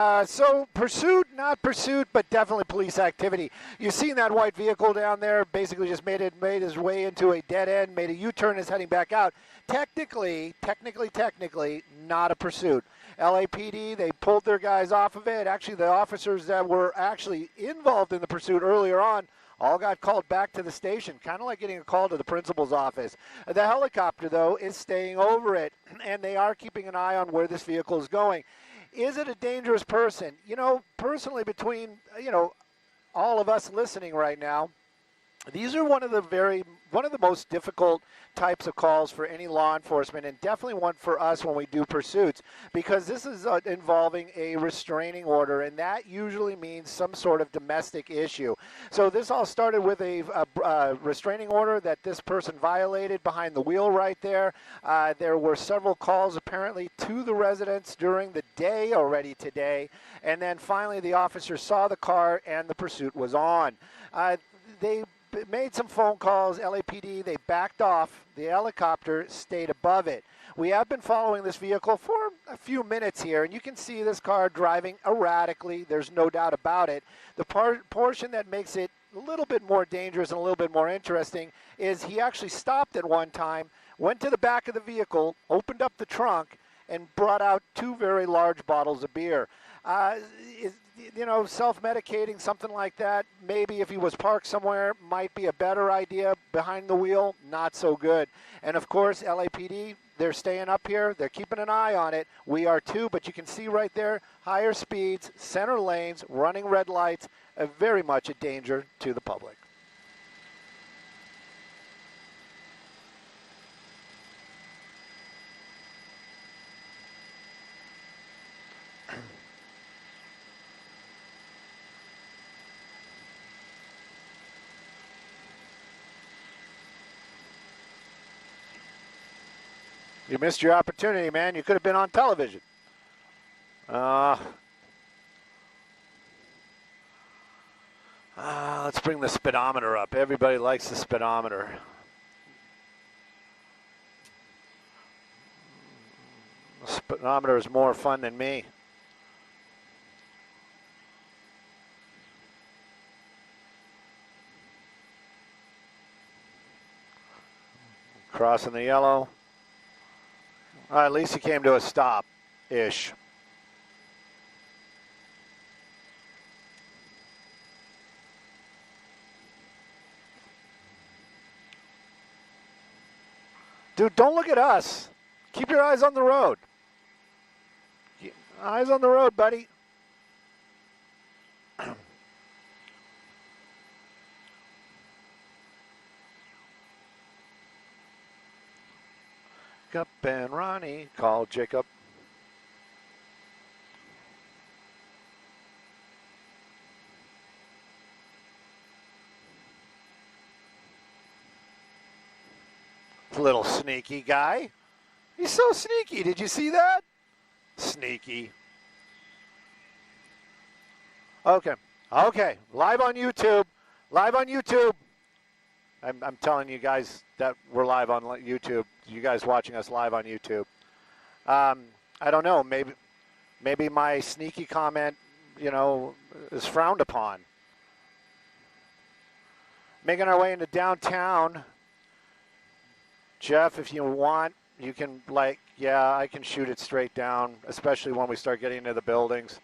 So pursuit, not pursuit, but definitely police activity. You've seen that white vehicle down there, basically just made his way into a dead end, made a U-turn, is heading back out. Technically, not a pursuit. LAPD, they pulled their guys off of it. Actually, the officers that were actually involved in the pursuit earlier on all got called back to the station, kind of like getting a call to the principal's office. The helicopter, though, is staying over it, and they are keeping an eye on where this vehicle is going. Is it a dangerous person? You know, personally, between, all of us listening right now, these are one of the most difficult types of calls for any law enforcement, and definitely one for us when we do pursuits, because this is involving a restraining order, and that usually means some sort of domestic issue. So this all started with a restraining order that this person violated behind the wheel right there. There were several calls apparently to the residents during the day already today, and then finally the officer saw the car and the pursuit was on. They made some phone calls, LAPD, they backed off. The helicopter stayed above it. We have been following this vehicle for a few minutes here, and you can see this car driving erratically. There's no doubt about it. The portion that makes it a little bit more dangerous and a little bit more interesting is he actually stopped at one time, went to the back of the vehicle, opened up the trunk, and brought out 2 very large bottles of beer. Self-medicating, something like that, maybe if he was parked somewhere, might be a better idea. Behind the wheel, not so good. And of course, LAPD, they're staying up here. They're keeping an eye on it. We are too, but you can see right there, higher speeds, center lanes, running red lights, very much a danger to the public. You missed your opportunity, man. You could have been on television. Let's bring the speedometer up. Everybody likes the speedometer. The speedometer is more fun than me. Crossing the yellow. At least he came to a stop-ish. Dude, don't look at us. Keep your eyes on the road. Eyes on the road, buddy. Jacob and Ronnie call Jacob. Little sneaky guy. He's so sneaky. Did you see that? Sneaky. Okay. Live on YouTube. I'm telling you guys that we're live on YouTube. You guys watching us live on YouTube. I don't know. Maybe my sneaky comment, is frowned upon. Making our way into downtown. Jeff, if you want, you can I can shoot it straight down, especially when we start getting into the buildings.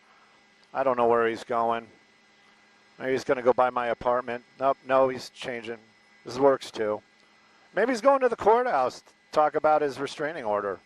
I don't know where he's going. Maybe he's going to go by my apartment. Nope, no, he's changing. This works too. Maybe he's going to the courthouse to talk about his restraining order.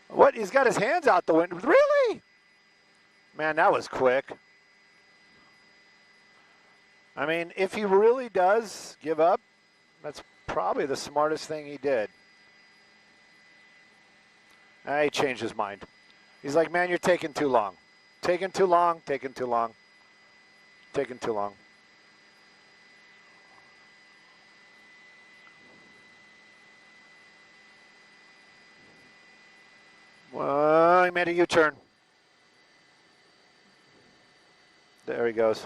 What? He's got his hands out the window. Really? Man, that was quick. I mean, if he really does give up, that's probably the smartest thing he did. He changed his mind. He's like, man, you're taking too long. Taking too long. made a U-turn. There he goes.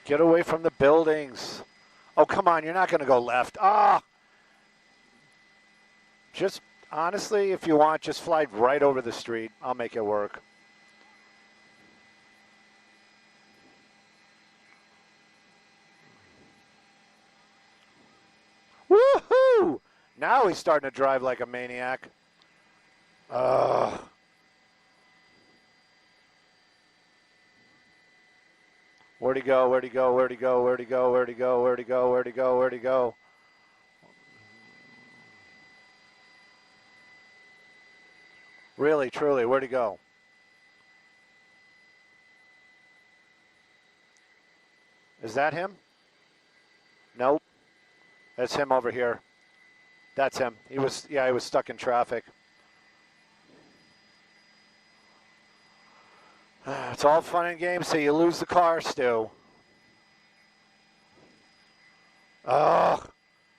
Get away from the buildings. Oh, come on, you're not going to go left. Ah! Just, honestly, if you want, just fly right over the street. I'll make it work. Woohoo! Now he's starting to drive like a maniac. Ugh. Where'd he go? Where'd he go? Where'd he go? Where'd he go? Where'd he go? Where'd he go? Where'd he go? Where'd he go? Really, truly, where'd he go? Is that him? Nope. That's him over here. That's him. He was stuck in traffic. It's all fun and games, so you lose the car, Stu. Oh,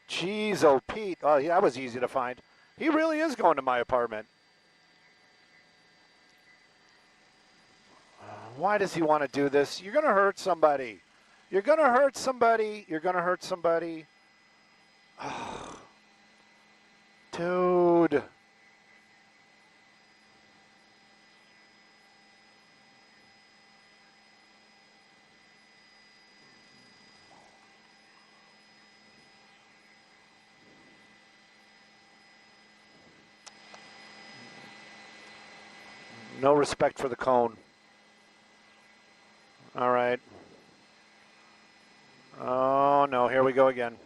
jeez, oh, Pete. Oh, yeah, that was easy to find. He really is going to my apartment. Why does he want to do this? You're going to hurt somebody. You're going to hurt somebody. You're going to hurt somebody. Oh, dude. No respect for the cone. All right. Oh, no, here we go again.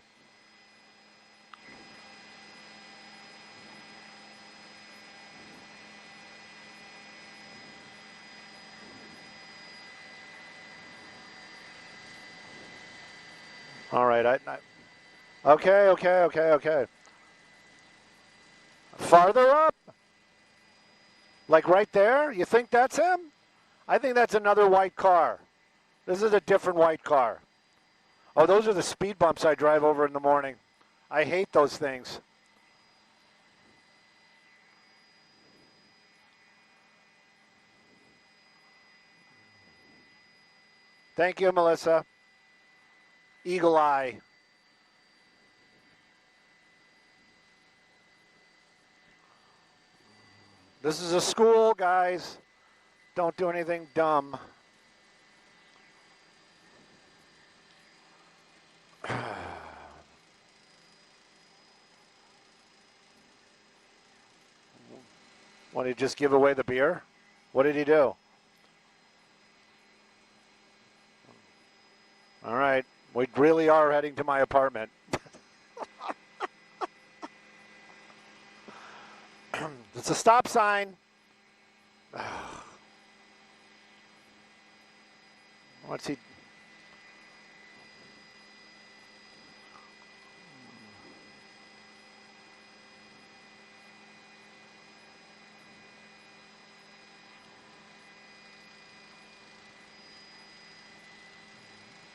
All right, okay. Farther up? Like right there? You think that's him? I think that's another white car. This is a different white car. Oh, those are the speed bumps I drive over in the morning. I hate those things. Thank you, Melissa. Eagle eye. This is a school, guys. Don't do anything dumb. Want to just give away the beer? What did he do? All right. We really are heading to my apartment. It's a stop sign. What's he?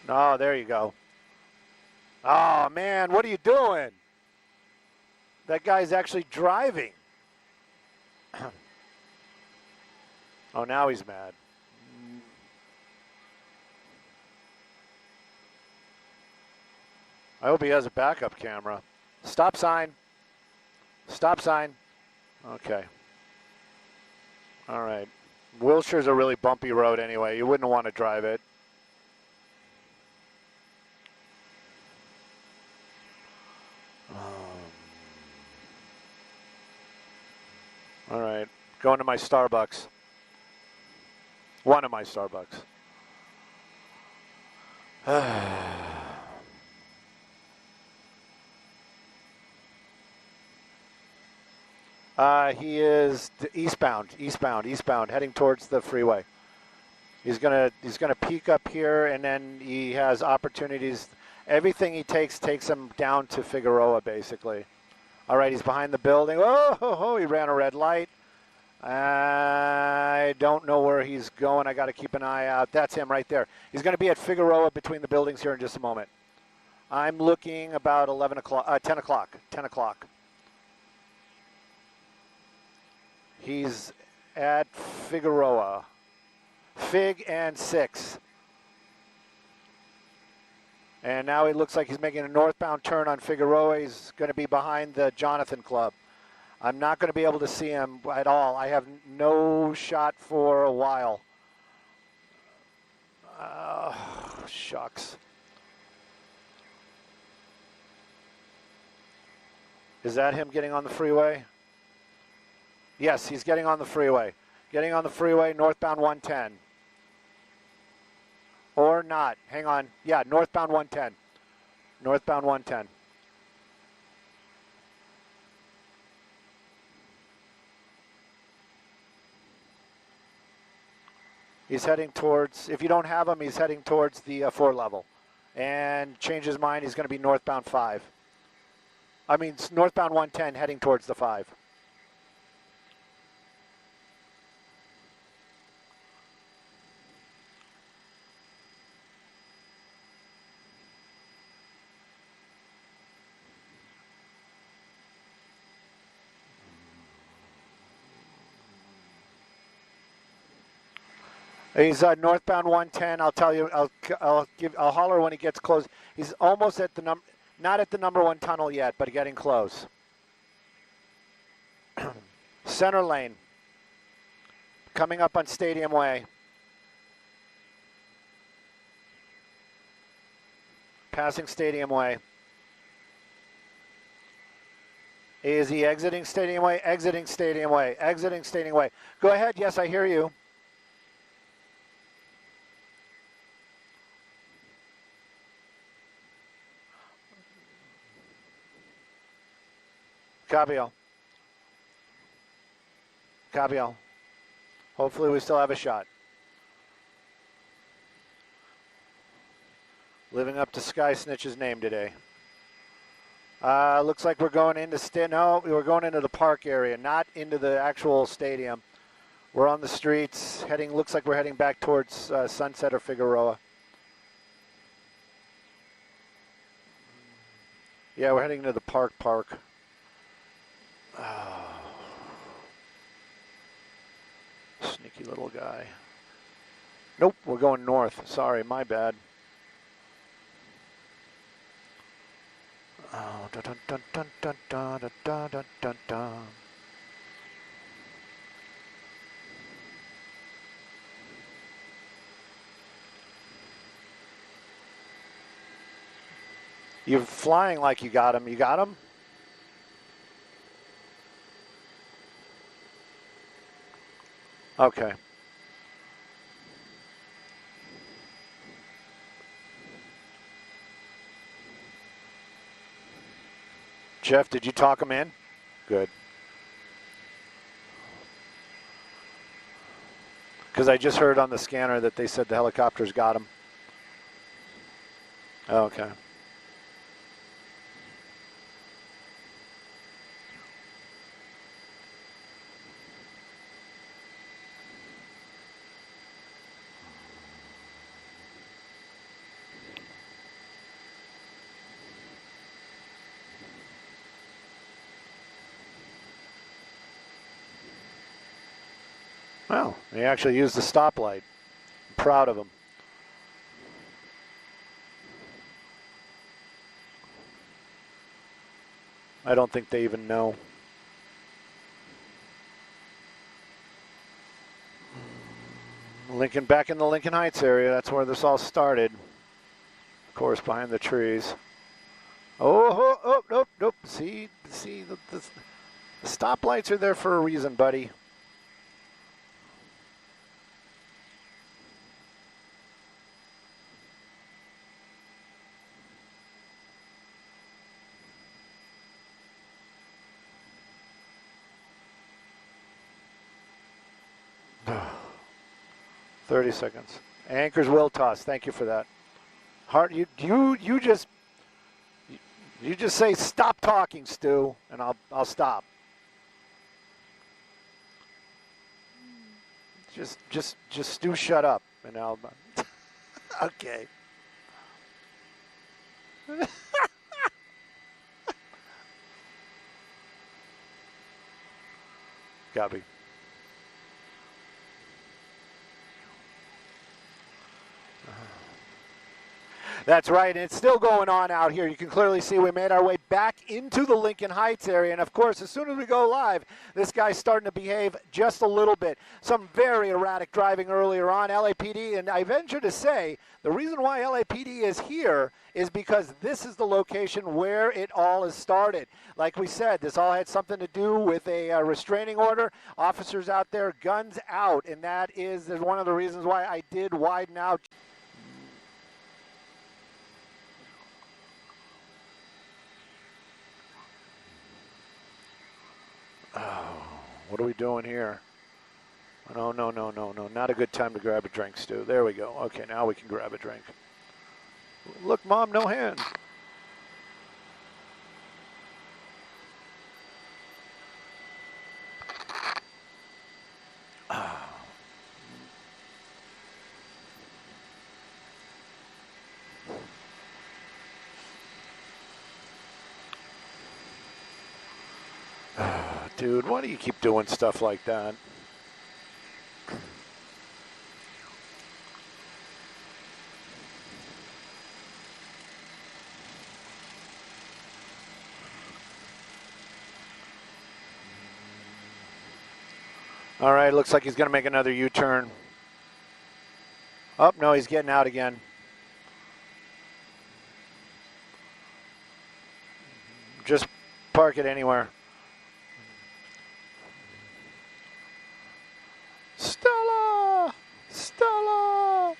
Oh, there you go. Oh, man, what are you doing? That guy's actually driving. Oh, now he's mad. I hope he has a backup camera. Stop sign. Stop sign. Okay. All right. Wilshire's a really bumpy road anyway. You wouldn't want to drive it. All right. Going to my Starbucks. One of my Starbucks. He is eastbound, heading towards the freeway. He's gonna peak up here, and then he has opportunities. Everything he takes him down to Figueroa, basically. All right, he's behind the building. Oh, he ran a red light. I don't know where he's going. I got to keep an eye out. That's him right there. He's going to be at Figueroa between the buildings here in just a moment. I'm looking about 11 o'clock, 10 o'clock, 10 o'clock. He's at Figueroa. Fig and 6. And now he looks like he's making a northbound turn on Figueroa. He's going to be behind the Jonathan Club. I'm not going to be able to see him at all. I have no shot for a while. Shucks. Is that him getting on the freeway? Yes, he's getting on the freeway. Getting on the freeway, northbound 110. Or not. Hang on. Yeah, northbound 110. Northbound 110. He's heading towards, if you don't have him, he's heading towards the 4 level. And change his mind, he's going to be northbound 5. I mean, northbound 110 heading towards the 5. He's northbound 110. I'll tell you. I'll holler when he gets close. He's almost at the not at the number 1 tunnel yet, but getting close. Center lane. Coming up on Stadium Way. Passing Stadium Way. Is he exiting Stadium Way? Exiting Stadium Way. Exiting Stadium Way. Go ahead. Yes, I hear you. Copy all. Copy all. Hopefully we still have a shot. Living up to Sky Snitch's name today. Looks like we're going into we're going into the park area, not into the actual stadium. We're on the streets, looks like we're heading back towards Sunset or Figueroa. Yeah, we're heading to the park. Oh. Sneaky little guy. Nope, we're going north. Sorry, my bad. Oh, dun dun dun dun dun dun dun dun dun dun. You're flying like you got him. You got him? Okay. Jeff, did you talk him in? Good. Because I just heard on the scanner that they said the helicopters got him. Okay. Well, he actually used the stoplight. I'm proud of him. I don't think they even know. Lincoln, back in the Lincoln Heights area. That's where this all started. Of course, behind the trees. Oh, nope. See, the stoplights are there for a reason, buddy. $30 seconds. Anchors will toss. Thank you for that. Hart, you just say stop talking, Stu, and I'll stop. Just Stu, shut up, and I'll. Okay. Copy. That's right, and it's still going on out here. You can clearly see we made our way back into the Lincoln Heights area, and of course, as soon as we go live, this guy's starting to behave just a little bit. Some very erratic driving earlier on, LAPD, and I venture to say the reason why LAPD is here is because this is the location where it all has started. Like we said, this all had something to do with a restraining order. Officers out there, guns out, and that is one of the reasons why I did widen out. Oh, what are we doing here? No, no, no, no, no. Not a good time to grab a drink, Stu. There we go. Okay, now we can grab a drink. Look, Mom, no hands. Dude, why do you keep doing stuff like that? All right, looks like he's going to make another U-turn. Oh, no, he's getting out again. Just park it anywhere. Stella! Stella!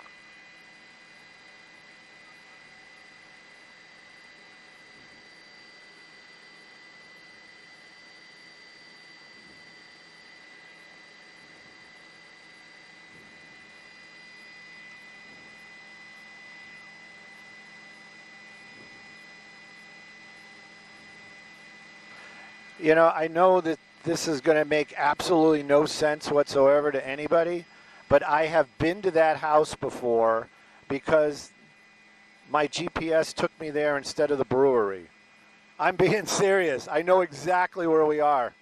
You know, I know that this is going to make absolutely no sense whatsoever to anybody, but I have been to that house before because my GPS took me there instead of the brewery. I'm being serious. I know exactly where we are.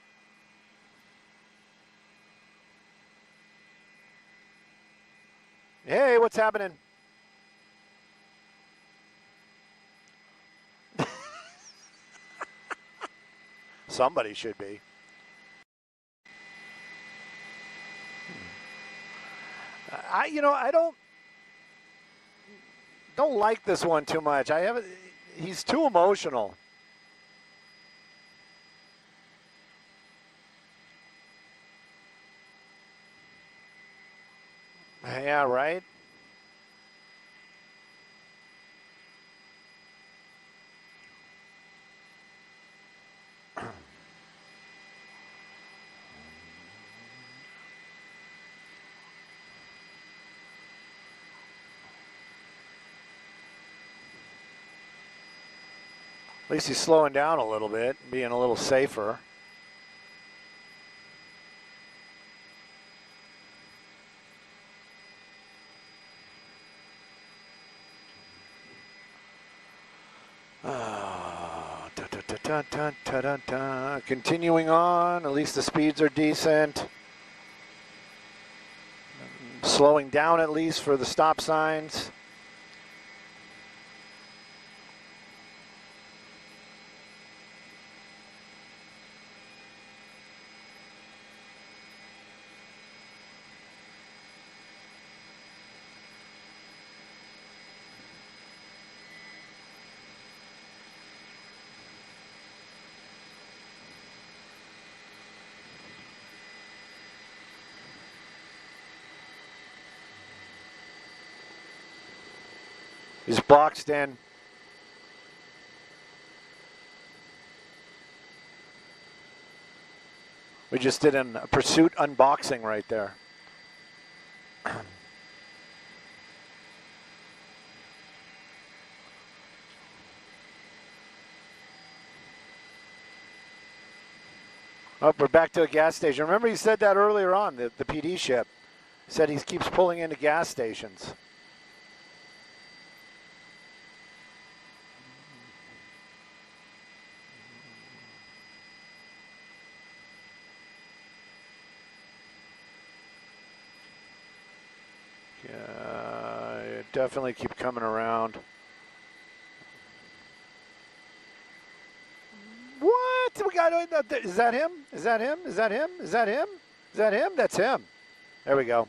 Hey, what's happening? Somebody should be. I don't like this one too much. He's too emotional. Yeah, right? At least he's slowing down a little bit, being a little safer. Continuing on, at least the speeds are decent. Slowing down at least for the stop signs. He's boxed in. We just did a pursuit unboxing right there. Oh, we're back to a gas station. Remember he said that earlier on, the PD ship. Said he keeps pulling into gas stations. definitely keep coming around. What? We got? Is that him? Is that him? Is that him? Is that him? Is that him? That's him. There we go.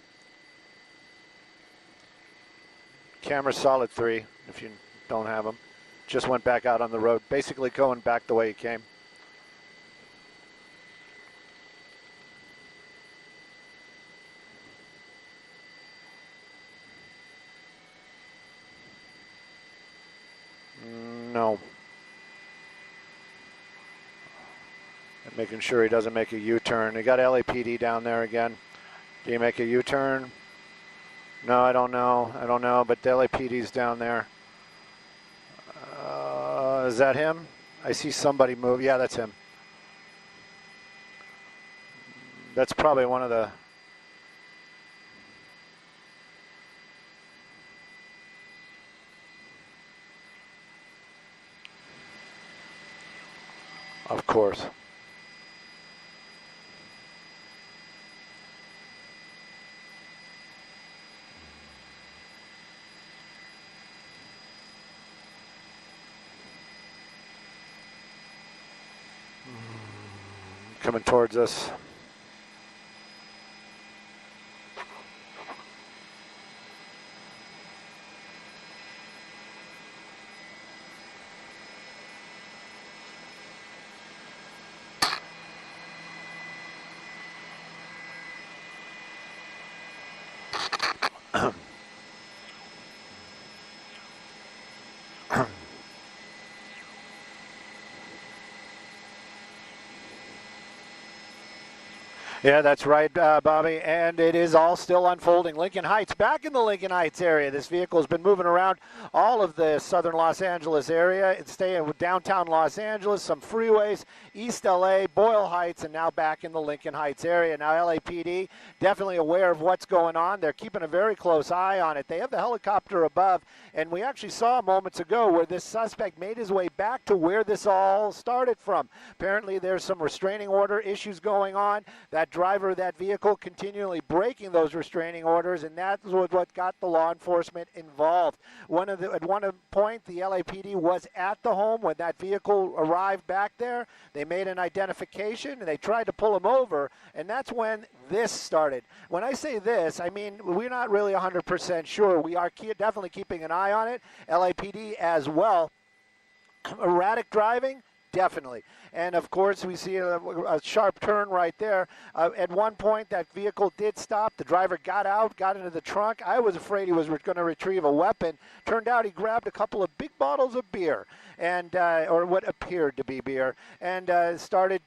Camera solid 3 if you don't have them. Just went back out on the road, basically going back the way he came. No. And making sure he doesn't make a U-turn. They got LAPD down there again. Do you make a U-turn? No, I don't know. I don't know, but the LAPD's down there. Is that him? I see somebody move. Yeah, that's him. That's probably one of the... Of course. Coming towards us. Yeah, that's right, Bobby, and it is all still unfolding. Lincoln Heights, back in the Lincoln Heights area. This vehicle has been moving around all of the southern Los Angeles area. It's staying with downtown Los Angeles, some freeways, East LA, Boyle Heights, and now back in the Lincoln Heights area. Now LAPD definitely aware of what's going on. They're keeping a very close eye on it. They have the helicopter above, and we actually saw moments ago where this suspect made his way back to where this all started from. Apparently there's some restraining order issues going on. That driver of that vehicle continually breaking those restraining orders, and that was what got the law enforcement involved. At one point, the LAPD was at the home when that vehicle arrived back there. They made an identification, and they tried to pull him over, and that's when this started. When I say this, I mean we're not really 100% sure. We are definitely keeping an eye on it. LAPD as well. Erratic driving? Definitely. And of course, we see a sharp turn right there. At one point, that vehicle did stop. The driver got out, got into the trunk. I was afraid he was going to retrieve a weapon. Turned out he grabbed a couple of big bottles of beer, and or what appeared to be beer, and started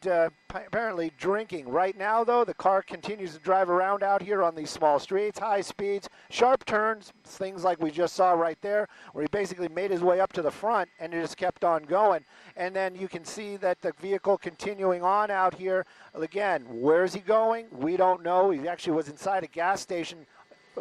apparently drinking. Right now, though, the car continues to drive around out here on these small streets, high speeds, sharp turns, things like we just saw right there, where he basically made his way up to the front and it just kept on going. And then you can see that the vehicle continuing on out here. Again, where's he going? We don't know. He actually was inside a gas station,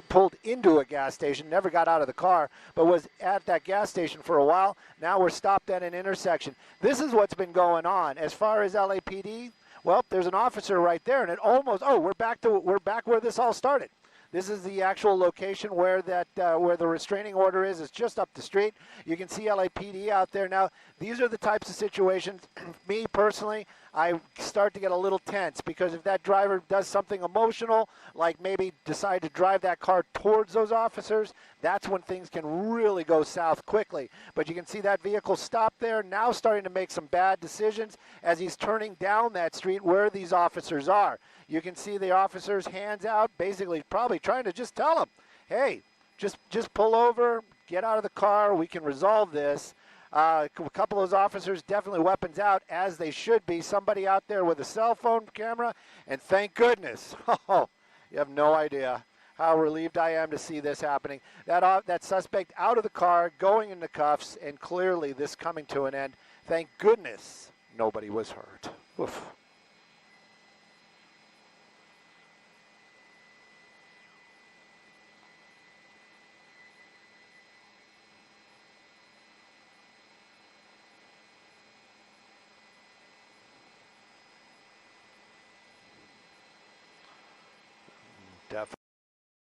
pulled into a gas station, never got out of the car, but was at that gas station for a while. Now we're stopped at an intersection. This is what's been going on. As far as LAPD, well, there's an officer right there, and it almost, we're back where this all started. This is the actual location where where the restraining order is. It's just up the street. You can see LAPD out there. Now, these are the types of situations, me personally, I start to get a little tense, because if that driver does something emotional, like maybe decide to drive that car towards those officers, that's when things can really go south quickly. But you can see that vehicle stop there, now starting to make some bad decisions as he's turning down that street where these officers are. You can see the officers' hands out, basically probably trying to just tell him, hey, just pull over, get out of the car, we can resolve this. A couple of those officers definitely weapons out, as they should be. Somebody out there with a cell phone camera, and thank goodness. Oh, you have no idea how relieved I am to see this happening. That suspect out of the car, going into cuffs, and clearly this coming to an end. Thank goodness nobody was hurt. Oof. Definitely.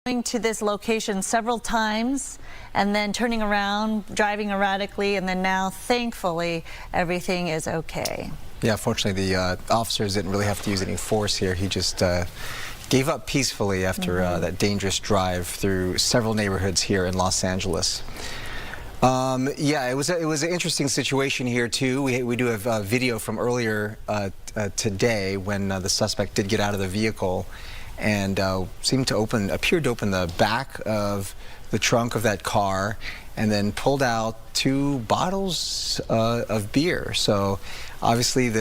Going to this location several times and then turning around, driving erratically, and then now, thankfully, everything is okay. Yeah, fortunately, the officers didn't really have to use any force here. He just gave up peacefully after that dangerous drive through several neighborhoods here in Los Angeles. Yeah, it was an interesting situation here too. We do have video from earlier today when the suspect did get out of the vehicle and appeared to open the back of the trunk of that car and then pulled out 2 bottles of beer. So obviously the